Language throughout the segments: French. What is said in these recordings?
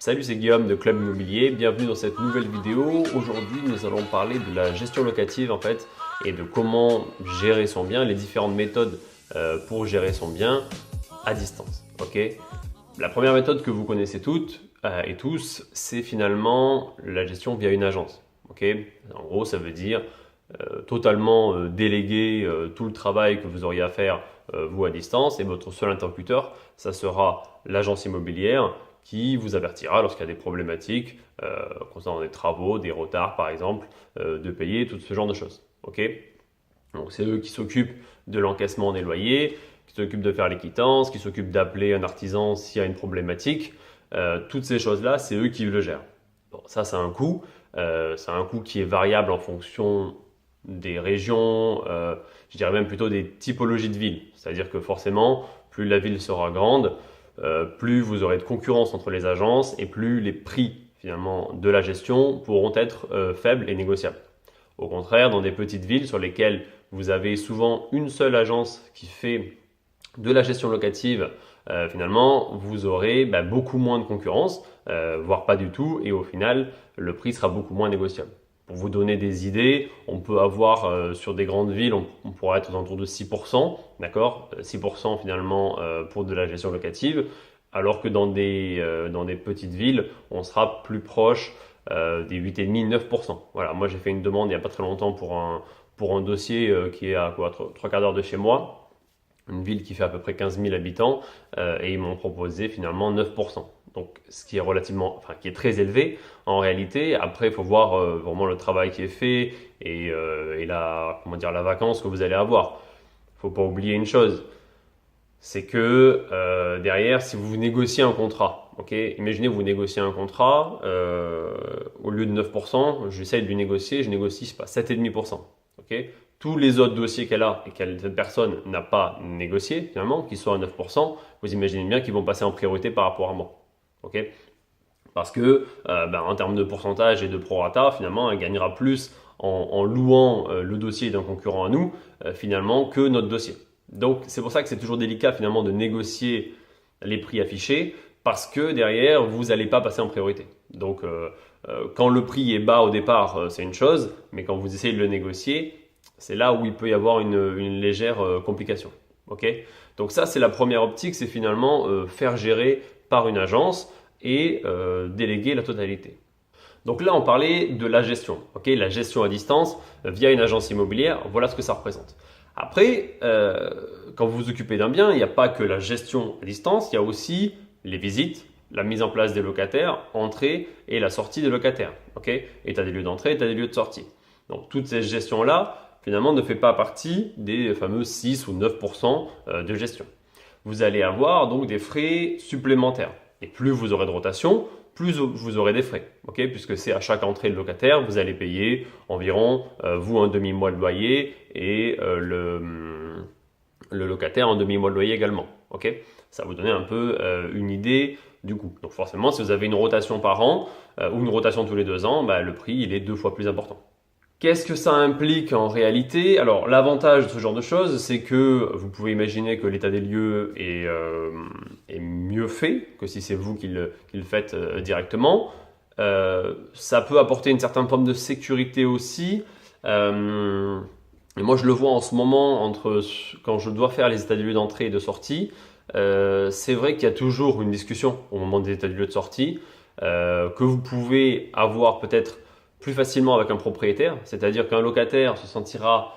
Salut, c'est Guillaume de Club Immobilier, bienvenue dans cette nouvelle vidéo. Aujourd'hui, nous allons parler de la gestion locative en fait et de comment gérer son bien, les différentes méthodes pour gérer son bien à distance. Ok. La première méthode que vous connaissez toutes et tous, c'est finalement la gestion via une agence. Ok. En gros, ça veut dire totalement déléguer tout le travail que vous auriez à faire vous à distance, et votre seul interlocuteur, ça sera l'agence immobilière qui vous avertira lorsqu'il y a des problématiques concernant des travaux, des retards par exemple, de payer, tout ce genre de choses. Ok. Donc c'est eux qui s'occupent de l'encaissement des loyers, qui s'occupent de faire les quittances, qui s'occupent d'appeler un artisan s'il y a une problématique. Toutes ces choses-là, c'est eux qui le gèrent. Bon, ça, c'est un coût. C'est un coût qui est variable en fonction des régions, je dirais même plutôt des typologies de villes. C'est-à-dire que forcément, plus la ville sera grande, plus vous aurez de concurrence entre les agences et plus les prix finalement de la gestion pourront être faibles et négociables. Au contraire, dans des petites villes sur lesquelles vous avez souvent une seule agence qui fait de la gestion locative, finalement, vous aurez beaucoup moins de concurrence, voire pas du tout, et au final, le prix sera beaucoup moins négociable. Pour vous donner des idées, on peut avoir sur des grandes villes, on pourra être aux alentours de 6%, d'accord, 6% finalement pour de la gestion locative, alors que dans des petites villes, on sera plus proche des 8,5-9%. Voilà, moi j'ai fait une demande il n'y a pas très longtemps pour un dossier qui est à quoi, trois quarts d'heure de chez moi, une ville qui fait à peu près 15 000 habitants, et ils m'ont proposé finalement 9%. Donc, ce qui est qui est très élevé en réalité. Après, il faut voir vraiment le travail qui est fait et la vacance que vous allez avoir. Il ne faut pas oublier une chose, c'est que derrière, si vous négociez un contrat, ok, imaginez vous négociez un contrat, au lieu de 9%, j'essaie de lui négocier, je négocie, je sais pas, 7,5%. Ok. Tous les autres dossiers qu'elle a et que cette personne n'a pas négocié finalement, qui sont à 9%, vous imaginez bien qu'ils vont passer en priorité par rapport à moi. Okay, parce que en termes de pourcentage et de prorata, finalement, elle gagnera plus en louant le dossier d'un concurrent à nous, finalement, que notre dossier. Donc, c'est pour ça que c'est toujours délicat, finalement, de négocier les prix affichés, parce que derrière, vous n'allez pas passer en priorité. Donc, quand le prix est bas au départ, c'est une chose, mais quand vous essayez de le négocier, c'est là où il peut y avoir une légère complication. Okay, donc ça, c'est la première optique, c'est finalement faire gérer par une agence et déléguer la totalité. Donc là, on parlait de la gestion, okay, la gestion à distance via une agence immobilière, voilà ce que ça représente. Après, quand vous vous occupez d'un bien, il n'y a pas que la gestion à distance, il y a aussi les visites, la mise en place des locataires, entrée et la sortie des locataires. Okay, état des lieux d'entrée, état des lieux de sortie. Donc toute cette gestion-là, finalement, ne fait pas partie des fameux 6 ou 9% de gestion. Vous allez avoir donc des frais supplémentaires. Et plus vous aurez de rotation, plus vous aurez des frais. Okay, puisque c'est à chaque entrée de locataire, vous allez payer environ, vous, un demi-mois de loyer et le locataire un demi-mois de loyer également. Okay, ça va vous donner un peu une idée du coût. Donc forcément, si vous avez une rotation par an ou une rotation tous les 2 ans, le prix il est 2 fois plus important. Qu'est-ce que ça implique en réalité? Alors, l'avantage de ce genre de choses, c'est que vous pouvez imaginer que l'état des lieux est mieux fait que si c'est vous qui le faites directement. Ça peut apporter une certaine forme de sécurité aussi. Et moi, je le vois en ce moment quand je dois faire les états des lieux d'entrée et de sortie. C'est vrai qu'il y a toujours une discussion au moment des états des lieux de sortie que vous pouvez avoir peut-être plus facilement avec un propriétaire, c'est-à-dire qu'un locataire se sentira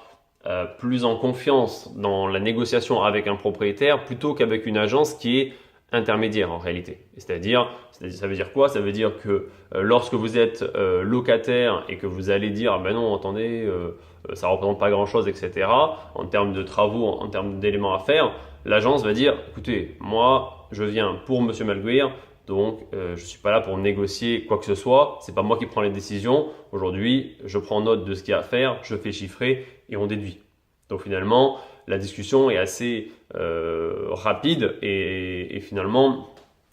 plus en confiance dans la négociation avec un propriétaire plutôt qu'avec une agence qui est intermédiaire en réalité. C'est-à-dire, ça veut dire quoi? Ça veut dire que lorsque vous êtes locataire et que vous allez dire ah ben non, attendez, ça ne représente pas grand-chose, etc. En termes de travaux, en termes d'éléments à faire, l'agence va dire écoutez, moi je viens pour Monsieur Malguir. Donc, je ne suis pas là pour négocier quoi que ce soit. Ce n'est pas moi qui prends les décisions. Aujourd'hui, je prends note de ce qu'il y a à faire, je fais chiffrer et on déduit. Donc finalement, la discussion est assez rapide et finalement,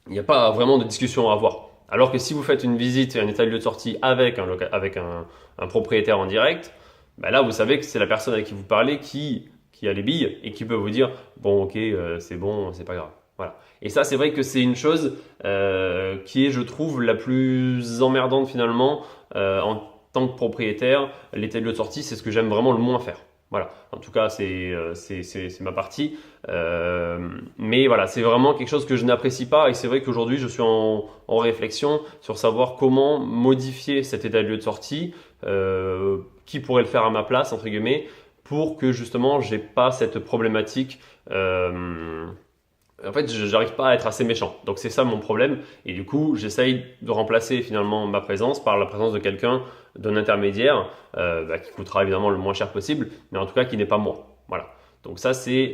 il n'y a pas vraiment de discussion à avoir. Alors que si vous faites une visite et un état de lieu de sortie avec un propriétaire en direct, là, vous savez que c'est la personne avec qui vous parlez qui a les billes et qui peut vous dire « bon, ok, c'est bon, c'est pas grave ». Voilà. Et ça, c'est vrai que c'est une chose qui est, je trouve, la plus emmerdante finalement en tant que propriétaire. L'état de lieu de sortie, c'est ce que j'aime vraiment le moins faire. Voilà. En tout cas, c'est ma partie. Mais voilà, c'est vraiment quelque chose que je n'apprécie pas. Et c'est vrai qu'aujourd'hui, je suis en réflexion sur savoir comment modifier cet état de lieu de sortie, qui pourrait le faire à ma place, entre guillemets, pour que justement, j'ai pas cette problématique. En fait, je n'arrive pas à être assez méchant. Donc c'est ça mon problème. Et du coup, j'essaye de remplacer finalement ma présence par la présence de quelqu'un, d'un intermédiaire, qui coûtera évidemment le moins cher possible, mais en tout cas qui n'est pas moi. Voilà. Donc ça c'est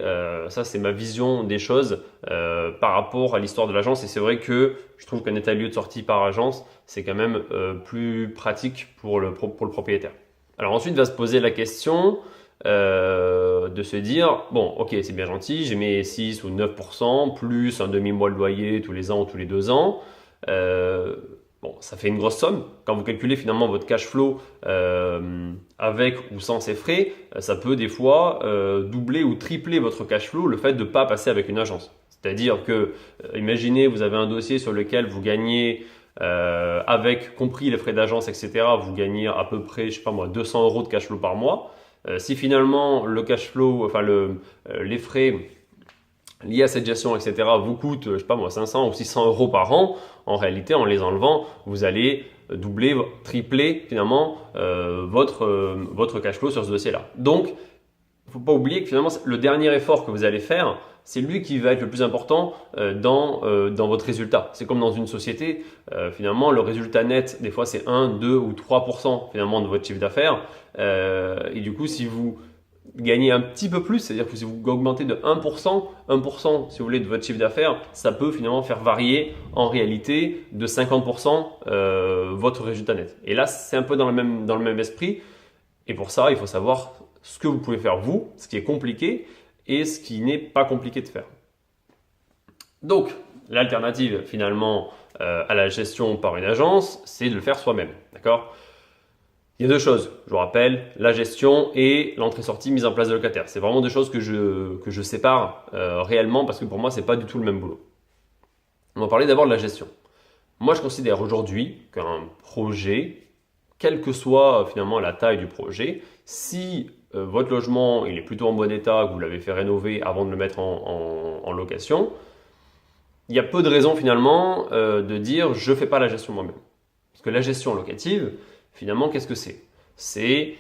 ma vision des choses par rapport à l'histoire de l'agence. Et c'est vrai que je trouve qu'un état de lieu de sortie par agence, c'est quand même plus pratique pour le propriétaire. Alors ensuite va se poser la question de se dire, bon, ok, c'est bien gentil, j'ai mes 6 ou 9%, plus un demi-mois de loyer tous les ans ou tous les 2 ans. Bon, ça fait une grosse somme. Quand vous calculez finalement votre cash flow avec ou sans ces frais, ça peut des fois doubler ou tripler votre cash flow, le fait de ne pas passer avec une agence. C'est-à-dire que, imaginez, vous avez un dossier sur lequel vous gagnez avec compris les frais d'agence, etc., vous gagnez à peu près, je sais pas moi, 200 € de cash flow par mois. Si finalement le cash flow, enfin les frais liés à cette gestion, etc., vous coûtent, je sais pas moi, 500 ou 600 € par an, en réalité, en les enlevant, vous allez doubler, tripler finalement votre cash flow sur ce dossier-là. Donc, il ne faut pas oublier que finalement, le dernier effort que vous allez faire, c'est lui qui va être le plus important dans votre résultat. C'est comme dans une société, finalement, le résultat net, des fois, c'est 1, 2 ou 3% finalement de votre chiffre d'affaires. Et du coup, si vous gagnez un petit peu plus, c'est-à-dire que si vous augmentez de 1%, si vous voulez, de votre chiffre d'affaires, ça peut finalement faire varier en réalité de 50% votre résultat net. Et là, c'est un peu dans le même esprit. Et pour ça, il faut savoir ce que vous pouvez faire vous, ce qui est compliqué et ce qui n'est pas compliqué de faire. Donc, l'alternative finalement à la gestion par une agence, c'est de le faire soi-même. D'accord ? Il y a deux choses, je vous rappelle, la gestion et l'entrée-sortie mise en place de locataire. C'est vraiment deux choses que je sépare réellement parce que pour moi, ce n'est pas du tout le même boulot. On va parler d'abord de la gestion. Moi, je considère aujourd'hui qu'un projet, quelle que soit finalement la taille du projet, si votre logement il est plutôt en bon état, que vous l'avez fait rénover avant de le mettre en location, il y a peu de raisons finalement de dire je ne fais pas la gestion moi-même. Parce que la gestion locative, finalement, qu'est-ce que c'est ? C'est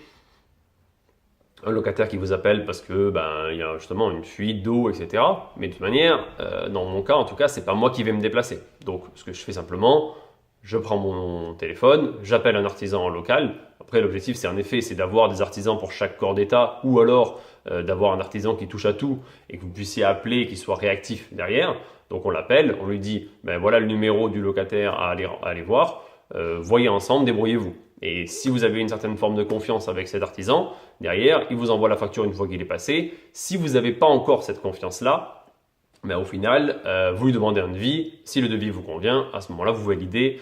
un locataire qui vous appelle parce que il y a justement une fuite d'eau, etc. Mais de toute manière, dans mon cas, en tout cas, c'est pas moi qui vais me déplacer. Donc, ce que je fais simplement, je prends mon téléphone, j'appelle un artisan local. Après, l'objectif, c'est d'avoir des artisans pour chaque corps d'état ou alors d'avoir un artisan qui touche à tout et que vous puissiez appeler et qui soit réactif derrière. Donc, on l'appelle, on lui dit, voilà le numéro du locataire à aller voir. Voyez ensemble, débrouillez-vous. Et si vous avez une certaine forme de confiance avec cet artisan, derrière, il vous envoie la facture une fois qu'il est passé. Si vous n'avez pas encore cette confiance-là, au final, vous lui demandez un devis. Si le devis vous convient, à ce moment-là, vous validez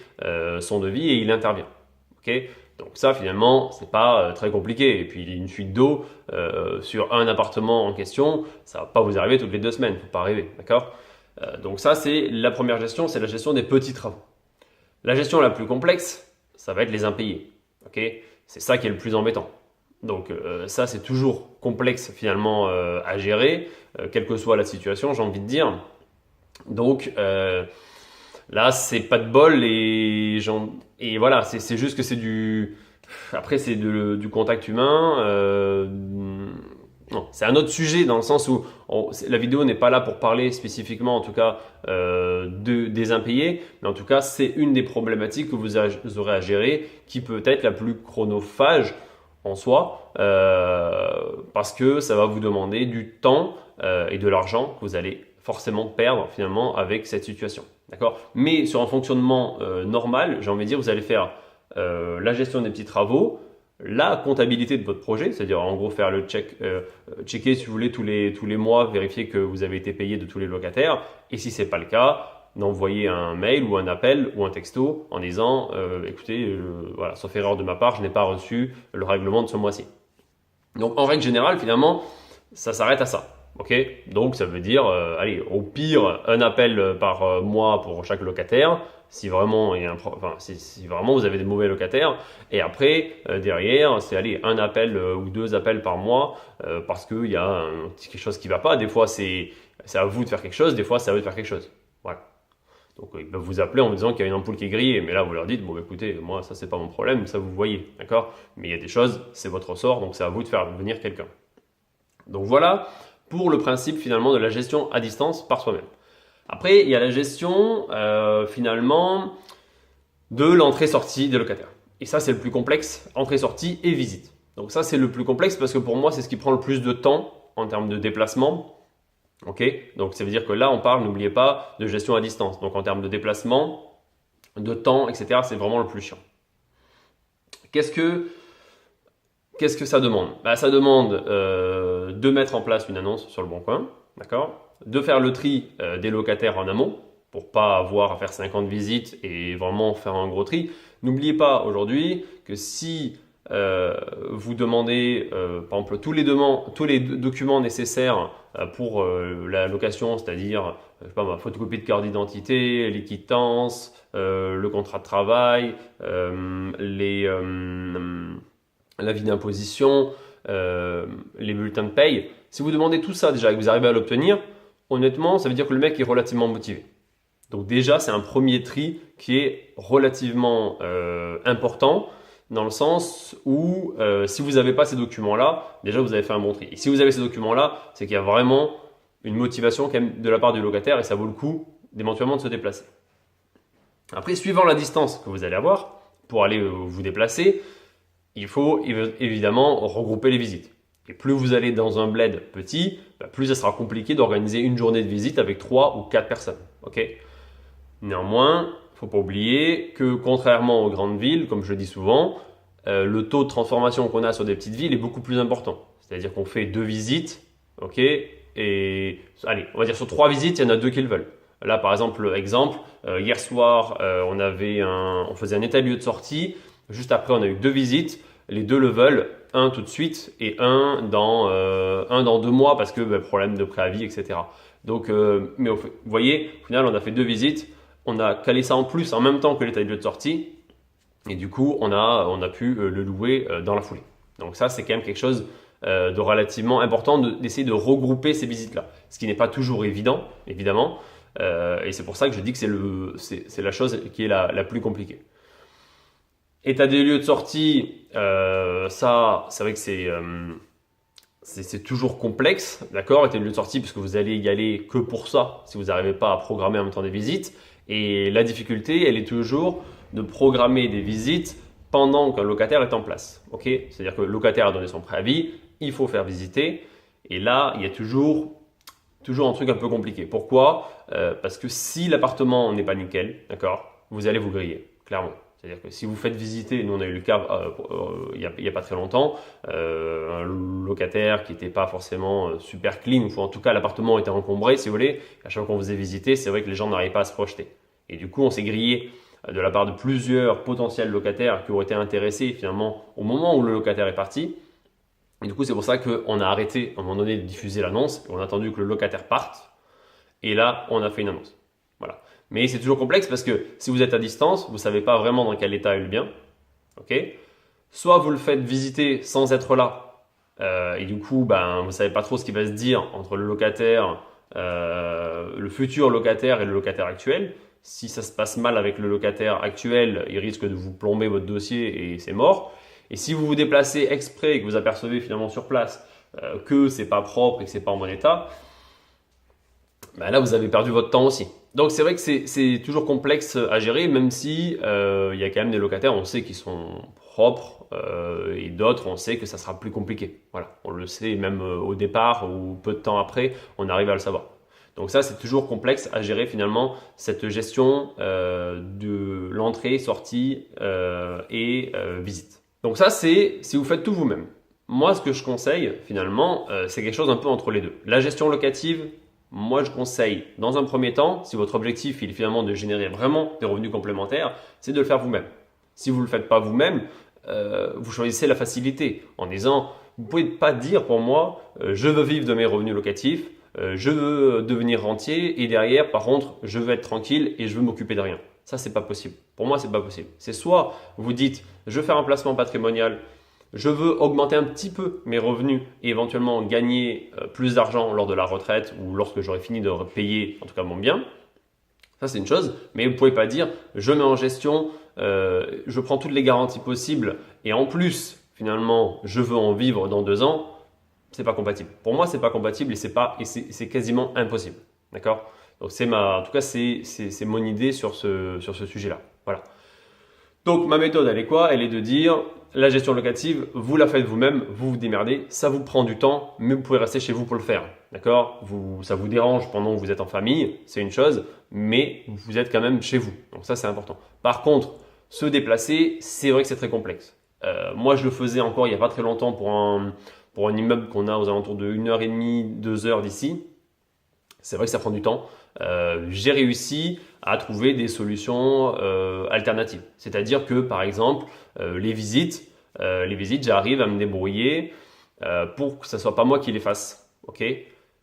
son devis et il intervient. Okay ? Donc ça, finalement, c'est pas très compliqué. Et puis, une fuite d'eau sur un appartement en question, ça va pas vous arriver toutes les 2 semaines. Faut pas rêver, d'accord ? Donc ça, c'est la première gestion, c'est la gestion des petits travaux. La gestion la plus complexe, ça va être les impayés. Okay ? C'est ça qui est le plus embêtant. Donc ça, c'est toujours complexe finalement à gérer, quelle que soit la situation, j'ai envie de dire. Donc là, c'est pas de bol et voilà, c'est juste que c'est du... Après, c'est du contact humain. Non, c'est un autre sujet dans le sens où la vidéo n'est pas là pour parler spécifiquement, en tout cas, des impayés, mais en tout cas, c'est une des problématiques que vous aurez à gérer qui peut être la plus chronophage en soi, parce que ça va vous demander du temps et de l'argent que vous allez forcément perdre finalement avec cette situation. D'accord ? Mais sur un fonctionnement normal, j'ai envie de dire, vous allez faire la gestion des petits travaux, la comptabilité de votre projet, c'est-à-dire en gros faire le checker si vous voulez tous les mois, vérifier que vous avez été payé de tous les locataires, et si ce n'est pas le cas, d'envoyer un mail ou un appel ou un texto en disant écoutez, voilà, sauf erreur de ma part, je n'ai pas reçu le règlement de ce mois-ci. Donc en règle générale, finalement, ça s'arrête à ça. Ok, donc ça veut dire, allez, au pire, un appel par mois pour chaque locataire, si vraiment, si vraiment vous avez des mauvais locataires. Et après, derrière, c'est allez, un appel ou deux appels par mois parce qu'il y a quelque chose qui ne va pas. Des fois, c'est à vous de faire quelque chose, des fois, c'est à eux de faire quelque chose. Voilà. Donc ils peuvent vous appeler en vous disant qu'il y a une ampoule qui est grillée, mais là vous leur dites, bon écoutez, moi ça c'est pas mon problème, ça vous voyez, d'accord? Mais il y a des choses, c'est votre sort, donc c'est à vous de faire venir quelqu'un. Donc voilà pour le principe finalement de la gestion à distance par soi-même. Après, il y a la gestion finalement de l'entrée-sortie des locataires. Et ça c'est le plus complexe, entrée-sortie et visite. Donc ça c'est le plus complexe parce que pour moi c'est ce qui prend le plus de temps en termes de déplacement. Ok, donc ça veut dire que là on parle, n'oubliez pas, de gestion à distance. Donc en termes de déplacement, de temps, etc., c'est vraiment le plus chiant. Qu'est-ce que ça demande? Ça demande de mettre en place une annonce sur le Bon Coin, d'accord? De faire le tri des locataires en amont pour pas avoir à faire 50 visites et vraiment faire un gros tri. N'oubliez pas aujourd'hui que si vous demandez par exemple tous les documents nécessaires pour la location, c'est-à-dire ma photocopie de carte d'identité, les quittances, le contrat de travail, l'avis d'imposition, les bulletins de paye. Si vous demandez tout ça déjà et que vous arrivez à l'obtenir, honnêtement, ça veut dire que le mec est relativement motivé. Donc déjà, c'est un premier tri qui est relativement important dans le sens où si vous n'avez pas ces documents-là, déjà vous avez fait un bon tri. Et si vous avez ces documents-là, c'est qu'il y a vraiment une motivation quand même de la part du locataire et ça vaut le coup d'éventuellement de se déplacer. Après, suivant la distance que vous allez avoir pour aller vous déplacer, il faut évidemment regrouper les visites. Et plus vous allez dans un bled petit, plus ça sera compliqué d'organiser une journée de visite avec 3 ou 4 personnes. Okay. Néanmoins, il ne faut pas oublier que contrairement aux grandes villes, comme je le dis souvent, le taux de transformation qu'on a sur des petites villes est beaucoup plus important. C'est-à-dire qu'on fait 2 visites, ok, et allez, on va dire sur 3 visites, il y en a 2 qui le veulent. Là, par exemple, hier soir, on faisait un état de lieu de sortie. Juste après, on a eu 2 visites. Les 2 le veulent, un tout de suite et un dans 2 mois parce que problème de préavis, etc. Donc, mais vous voyez, au final, on a fait 2 visites. On a calé ça en plus en même temps que l'état de lieu de sortie. Et du coup, on a pu le louer dans la foulée. Donc ça, c'est quand même quelque chose de relativement important d'essayer de regrouper ces visites-là. Ce qui n'est pas toujours évident, évidemment. Et c'est pour ça que je dis que c'est la chose qui est la plus compliquée. État des lieux de sortie, ça, c'est vrai que c'est toujours complexe, d'accord? État des lieux de sortie, parce que vous allez y aller que pour ça, si vous n'arrivez pas à programmer en même temps des visites. Et la difficulté, elle est toujours de programmer des visites pendant qu'un locataire est en place. Okay, c'est-à-dire que le locataire a donné son préavis, il faut faire visiter. Et là, il y a toujours un truc un peu compliqué. Pourquoi? Parce que si l'appartement n'est pas nickel, d'accord, vous allez vous griller, clairement. C'est-à-dire que si vous faites visiter, nous on a eu le cas il n'y a pas très longtemps, un locataire qui n'était pas forcément super clean, ou en tout cas l'appartement était encombré, si vous voulez. À chaque fois qu'on faisait visiter, c'est vrai que les gens n'arrivaient pas à se projeter. Et du coup, on s'est grillé de la part de plusieurs potentiels locataires qui auraient été intéressés finalement au moment où le locataire est parti. Et du coup, c'est pour ça qu'on a arrêté à un moment donné de diffuser l'annonce. On a attendu que le locataire parte. Et là, on a fait une annonce. Voilà. Mais c'est toujours complexe parce que si vous êtes à distance, vous ne savez pas vraiment dans quel état est le bien. Okay. Soit vous le faites visiter sans être là. Et du coup, vous ne savez pas trop ce qui va se dire entre le locataire, le futur locataire et le locataire actuel. Si ça se passe mal avec le locataire actuel, il risque de vous plomber votre dossier et c'est mort. Et si vous vous déplacez exprès et que vous apercevez finalement sur place que c'est pas propre et que c'est pas en bon état, là vous avez perdu votre temps aussi. Donc c'est vrai que c'est toujours complexe à gérer, même si il y a quand même des locataires, on sait qu'ils sont propres et d'autres, on sait que ça sera plus compliqué. Voilà, on le sait même au départ ou peu de temps après, on arrive à le savoir. Donc ça, c'est toujours complexe à gérer finalement, cette gestion de l'entrée, sortie et visite. Donc ça, c'est si vous faites tout vous-même. Moi, ce que je conseille finalement, c'est quelque chose un peu entre les deux. La gestion locative, moi je conseille dans un premier temps, si votre objectif il est finalement de générer vraiment des revenus complémentaires, c'est de le faire vous-même. Si vous ne le faites pas vous-même, vous choisissez la facilité en disant Vous ne pouvez pas dire pour moi, je veux vivre de mes revenus locatifs, je veux devenir rentier et derrière, par contre, je veux être tranquille et je veux m'occuper de rien. Ça, c'est pas possible. Pour moi, c'est pas possible. C'est soit vous dites, je veux faire un placement patrimonial, je veux augmenter un petit peu mes revenus et éventuellement gagner plus d'argent lors de la retraite ou lorsque j'aurai fini de payer, en tout cas mon bien. Ça, c'est une chose. Mais vous ne pouvez pas dire, je mets en gestion, je prends toutes les garanties possibles et en plus, finalement, je veux en vivre dans 2 ans. C'est pas compatible. Pour moi, c'est pas compatible et c'est quasiment impossible. D'accord? Donc en tout cas, c'est mon idée sur ce sujet-là. Voilà. Donc ma méthode, elle est quoi? Elle est de dire la gestion locative, vous la faites vous-même, vous vous démerdez, ça vous prend du temps, mais vous pouvez rester chez vous pour le faire. D'accord? Ça vous dérange pendant que vous êtes en famille, c'est une chose, mais vous êtes quand même chez vous. Donc ça, c'est important. Par contre, se déplacer, c'est vrai que c'est très complexe. Moi, je le faisais encore il n'y a pas très longtemps pour un immeuble qu'on a aux alentours de 1h30, 2 heures d'ici. C'est vrai que ça prend du temps. J'ai réussi à trouver des solutions alternatives. C'est-à-dire que, par exemple, les visites, j'arrive à me débrouiller pour que ce ne soit pas moi qui les fasse. Ok?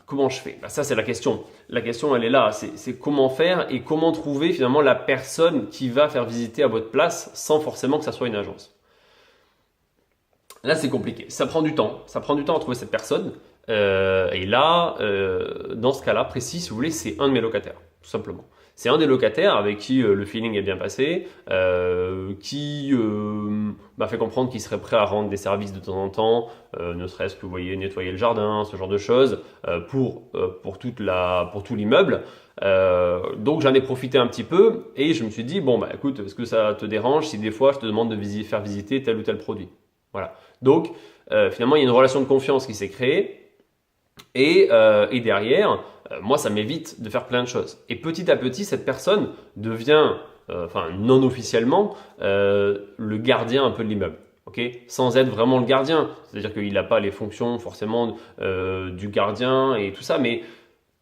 Comment je fais? Ça, c'est la question. La question, elle est là. C'est comment faire et comment trouver finalement la personne qui va faire visiter à votre place sans forcément que ça soit une agence. Là, c'est compliqué. Ça prend du temps. Ça prend du temps à trouver cette personne. Et là, dans ce cas-là précis, si vous voulez, c'est un de mes locataires, tout simplement. C'est un des locataires avec qui le feeling est bien passé, qui m'a fait comprendre qu'il serait prêt à rendre des services de temps en temps, ne serait-ce que, vous voyez, nettoyer le jardin, ce genre de choses, pour tout l'immeuble. Donc j'en ai profité un petit peu et je me suis dit, bon, bah écoute, est-ce que ça te dérange si des fois je te demande de faire visiter tel ou tel produit? Voilà. Donc finalement, il y a une relation de confiance qui s'est créée. Et derrière, moi, ça m'évite de faire plein de choses. Et petit à petit, cette personne devient, non officiellement, le gardien un peu de l'immeuble. Okay, sans être vraiment le gardien. C'est-à-dire qu'il n'a pas les fonctions forcément du gardien et tout ça, mais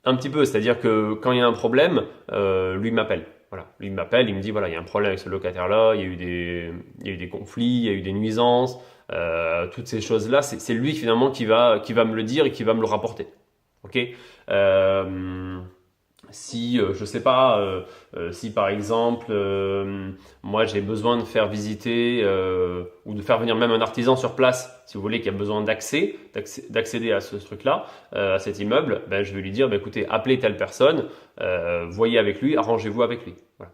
un petit peu. C'est-à-dire que quand il y a un problème, lui m'appelle. Voilà. Lui m'appelle, il me dit voilà, il y a un problème avec ce locataire-là, il y a eu des conflits, il y a eu des nuisances. Toutes ces choses-là, c'est lui finalement qui va me le dire et qui va me le rapporter. Ok? Si je sais pas, si par exemple moi j'ai besoin de faire visiter ou de faire venir même un artisan sur place, si vous voulez, qui a besoin d'accéder à ce truc-là, à cet immeuble, ben, je vais lui dire, ben, écoutez, appelez telle personne, voyez avec lui, arrangez-vous avec lui. Voilà.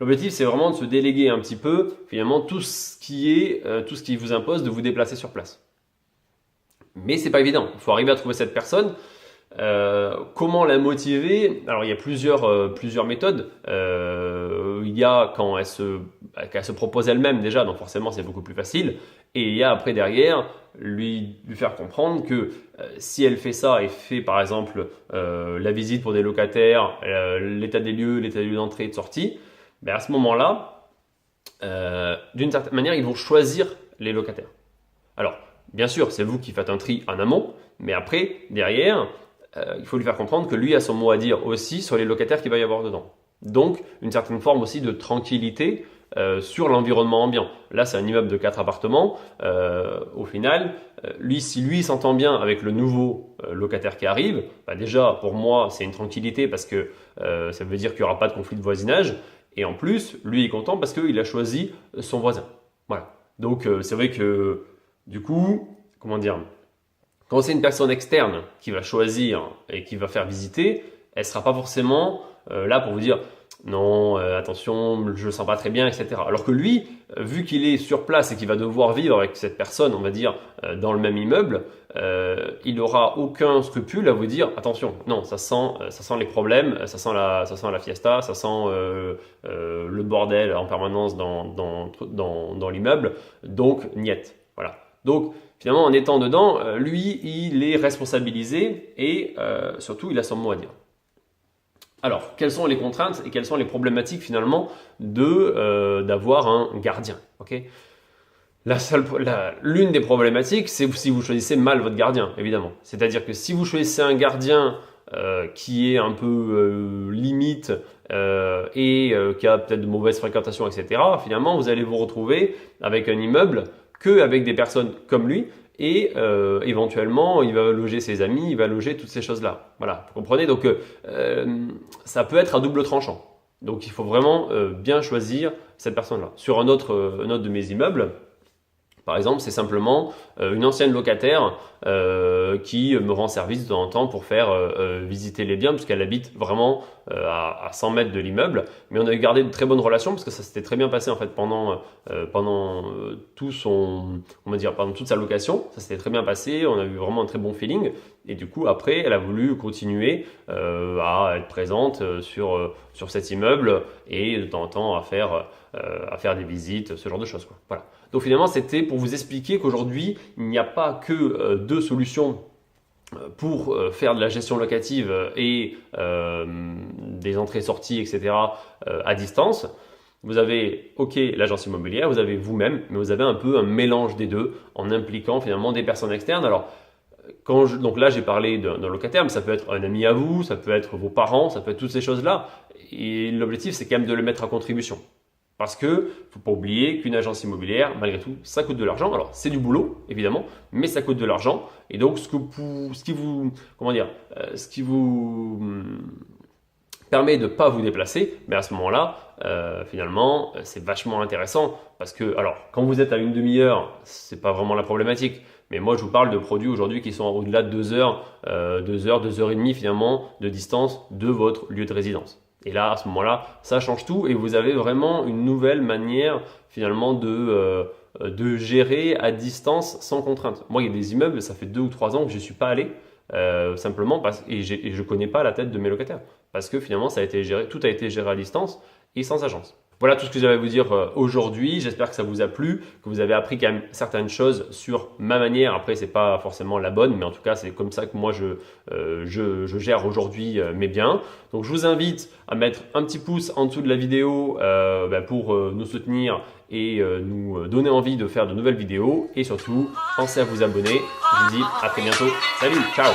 L'objectif c'est vraiment de se déléguer un petit peu finalement tout ce qui vous impose de vous déplacer sur place. Mais c'est pas évident, il faut arriver à trouver cette personne. Comment la motiver? Alors il y a plusieurs méthodes. Il y a quand elle se propose elle-même déjà, donc forcément c'est beaucoup plus facile. Et il y a après derrière lui faire comprendre que si elle fait ça et fait par exemple la visite pour des locataires, l'état des lieux d'entrée et de sortie, ben à ce moment-là, d'une certaine manière, ils vont choisir les locataires. Alors, bien sûr, c'est vous qui faites un tri en amont, mais après, derrière, il faut lui faire comprendre que lui a son mot à dire aussi sur les locataires qu'il va y avoir dedans. Donc, une certaine forme aussi de tranquillité sur l'environnement ambiant. Là, c'est un immeuble de 4 appartements. Au final, si lui s'entend bien avec le nouveau locataire qui arrive, bah déjà, pour moi, c'est une tranquillité parce que ça veut dire qu'il n'y aura pas de conflit de voisinage. Et en plus, lui est content parce qu'il a choisi son voisin. Voilà. Donc, c'est vrai que du coup, comment dire, quand c'est une personne externe qui va choisir et qui va faire visiter, elle ne sera pas forcément là pour vous dire non, attention, je le sens pas très bien, etc. Alors que lui, vu qu'il est sur place et qu'il va devoir vivre avec cette personne, on va dire, dans le même immeuble, il n'aura aucun scrupule à vous dire attention, non, ça sent les problèmes, ça sent la fiesta, ça sent le bordel en permanence dans l'immeuble, donc niet. Voilà. Donc finalement, en étant dedans, lui, il est responsabilisé et surtout, il a son mot à dire. Alors, quelles sont les contraintes et quelles sont les problématiques finalement d'avoir un gardien, okay? L'une des problématiques, c'est si vous choisissez mal votre gardien, évidemment. C'est-à-dire que si vous choisissez un gardien qui est un peu limite et qui a peut-être de mauvaises fréquentations, etc., finalement, vous allez vous retrouver avec un immeuble qu'avec des personnes comme lui et éventuellement il va loger ses amis, il va loger toutes ces choses-là. Voilà, vous comprenez? Donc ça peut être à double tranchant. Donc il faut vraiment bien choisir cette personne-là. Sur un autre de mes immeubles, par exemple, c'est simplement une ancienne locataire qui me rend service de temps en temps pour faire visiter les biens, puisqu'elle habite vraiment à 100 mètres de l'immeuble. Mais on a gardé de très bonnes relations, parce que ça s'était très bien passé en fait pendant pendant toute sa location. Ça s'était très bien passé, on a eu vraiment un très bon feeling. Et du coup, après, elle a voulu continuer à être présente sur cet immeuble et de temps en temps à faire des visites, ce genre de choses, quoi. Voilà. Donc finalement, c'était pour vous expliquer qu'aujourd'hui, il n'y a pas que deux solutions pour faire de la gestion locative et des entrées-sorties, etc. À distance. Vous avez, l'agence immobilière, vous avez vous-même, mais vous avez un peu un mélange des deux en impliquant finalement des personnes externes. Alors, donc là, j'ai parlé d'un locataire, mais ça peut être un ami à vous, ça peut être vos parents, ça peut être toutes ces choses-là. Et l'objectif, c'est quand même de le mettre à contribution. Parce que ne faut pas oublier qu'une agence immobilière, malgré tout, ça coûte de l'argent. Alors, c'est du boulot, évidemment, mais ça coûte de l'argent. Et donc, ce qui vous permet de ne pas vous déplacer, mais à ce moment-là, finalement, c'est vachement intéressant. Parce que, alors, quand vous êtes à une demi-heure, ce n'est pas vraiment la problématique. Mais moi, je vous parle de produits aujourd'hui qui sont au-delà de 2 heures, 2 heures et demie finalement de distance de votre lieu de résidence. Et là, à ce moment-là, ça change tout et vous avez vraiment une nouvelle manière finalement de gérer à distance sans contrainte. Moi, il y a des immeubles, ça fait 2 ou 3 ans que je ne suis pas allé simplement et je ne connais pas la tête de mes locataires parce que finalement, tout a été géré à distance et sans agence. Voilà tout ce que j'avais à vous dire aujourd'hui. J'espère que ça vous a plu, que vous avez appris quand même certaines choses sur ma manière. Après, c'est pas forcément la bonne, mais en tout cas, c'est comme ça que moi je gère aujourd'hui mes biens. Donc, je vous invite à mettre un petit pouce en dessous de la vidéo pour nous soutenir et nous donner envie de faire de nouvelles vidéos. Et surtout, pensez à vous abonner. Je vous dis à très bientôt. Salut, ciao!